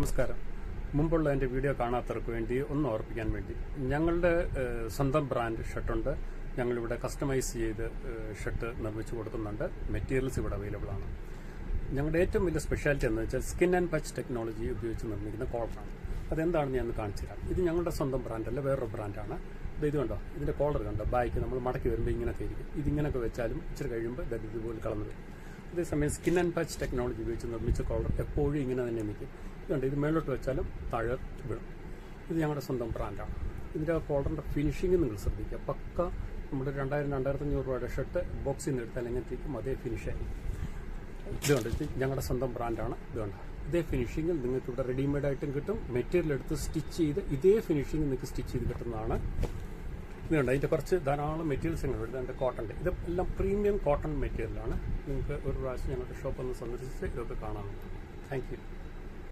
നമസ്കാരം. മുമ്പുള്ള എൻ്റെ വീഡിയോ കാണാത്തവർക്ക് വേണ്ടി ഒന്ന് ഓർപ്പിക്കാൻ വേണ്ടി, ഞങ്ങളുടെ സ്വന്തം ബ്രാൻഡ് ഷർട്ടുണ്ട്. ഞങ്ങളിവിടെ കസ്റ്റമൈസ് ചെയ്ത് ഷർട്ട് നിർമ്മിച്ചു കൊടുക്കുന്നുണ്ട്. മെറ്റീരിയൽസ് ഇവിടെ അവൈലബിൾ ആണ്. ഞങ്ങളുടെ ഏറ്റവും വലിയ സ്പെഷ്യാലിറ്റി എന്ന് വെച്ചാൽ സ്കിൻ ആൻഡ് പച്ച് ടെക്നോളജി ഉപയോഗിച്ച് നിർമ്മിക്കുന്ന കോളറാണ്. അതെന്താണെന്ന് ഞാൻ കാണിച്ചു തരാം. ഇത് ഞങ്ങളുടെ സ്വന്തം ബ്രാൻഡല്ല, വേറൊരു ബ്രാൻഡാണ്. ഇത് കണ്ടോ, ഇതിന്റെ കോളർ കണ്ടോ, ബാക്ക് നമ്മൾ മടക്കി വരുമ്പോൾ ഇങ്ങനെയൊക്കെ ഇരിക്കും. ഇതിങ്ങനെയൊക്കെ വെച്ചാലും ഇച്ചിരി കഴിയുമ്പോൾ ഇതുപോലെ കളന്നു വരും. അതേസമയം സ്കിൻ ആൻഡ് പച്ച് ടെക്നോളജി ഉപയോഗിച്ച് നിർമ്മിച്ച കോളർ എപ്പോഴും ഇങ്ങനെ തന്നെ നിൽക്കും. ഇതുണ്ട്, ഇത് മേലോട്ട് വെച്ചാലും താഴെ വീഴും. ഇത് ഞങ്ങളുടെ സ്വന്തം ബ്രാൻഡാണ്. ഇതിന്റെ കോളറിന്റെ ഫിനിഷിംഗ് നിങ്ങൾ ശ്രദ്ധിക്കുക. പക്ക നമ്മുടെ 2000-2500 രൂപയുടെ ഷർട്ട് ബോക്സിൽ നിന്ന് എടുത്താൽ എങ്ങനത്തേക്കും അതേ ഫിനിഷായി. ഇതുണ്ട്, ഇത് ഞങ്ങളുടെ സ്വന്തം ബ്രാൻഡാണ്. ഇതുണ്ട്, ഇതേ ഫിനിഷിംഗിൽ നിങ്ങൾക്ക് ഇവിടെ റെഡിമെയ്ഡ് ആയിട്ടും കിട്ടും. മെറ്റീരിയൽ എടുത്ത് സ്റ്റിച്ച് ചെയ്ത് ഇതേ ഫിനിഷിംഗ് നിങ്ങൾക്ക് സ്റ്റിച്ച് ചെയ്ത് കിട്ടുന്നതാണ്. ഇതുണ്ട്, അതിന്റെ കുറച്ച് ധാരാളം മെറ്റീരിയൽസ് ഞങ്ങൾ ഇതുണ്ട്. കോട്ടൻ്റെ ഇത് എല്ലാം പ്രീമിയം കോട്ടൺ മെറ്റീരിയലാണ്. നിങ്ങൾക്ക് ഒരു പ്രാവശ്യം ഞങ്ങളുടെ ഷോപ്പ് ഒന്ന് സന്ദർശിച്ച് ഇതൊക്കെ കാണാം. Thank you.